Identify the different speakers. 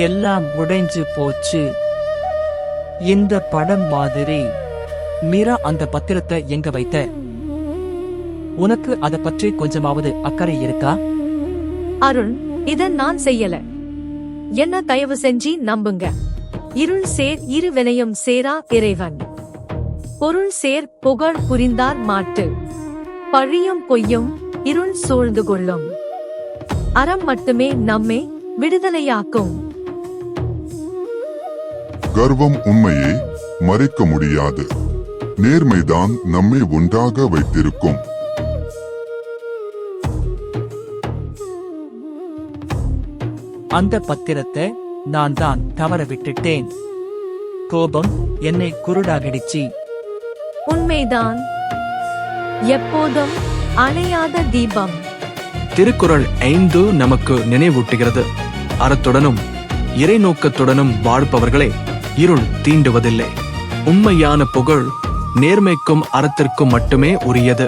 Speaker 1: எல்லாம் உடைஞ்சு போச்சு. இந்த படம் மாதிரி. மீரா, அந்த பத்திரத்தை எங்க வைத்த? உனக்கு அத பற்றி கொஞ்சமாவது அக்கறை இருக்கா?
Speaker 2: அருண், இத நான் செய்யல. என்ன தயவு செஞ்சு நம்புங்க. இருள் சேர் இரு வினையும் சேரா இறைவன். பொருள் சேர் புகழ் புரிந்தார் மாட்டு. பழியும் பொய்யும் இருள் சூழ்ந்து கொள்ளும். அறம் மட்டுமே நம்மை விடுதலையாக்கும்.
Speaker 3: கர்வம் உண்மையை மறைக்க முடியாது. நேர்மைதான் நம்மை ஒன்றாக வைத்திருக்கும்.
Speaker 1: அந்த பத்திரத்தை நான் தான் தவற விட்டுட்டேன். கோபம் என்னை குருடாகிடுச்சு.
Speaker 2: உண்மைதான். எப்போதும் அணையாத தீபம்.
Speaker 4: திருக்குறள் 5 நமக்கு நினைவூட்டுகிறது. அறத்துடனும் இறைநோக்கத்துடனும் வாழ்பவர்களை இருள் தீண்டுவதில்லை. உண்மையான புகழ் நேர்மைக்கும் அறத்திற்கும் மட்டுமே உரியது.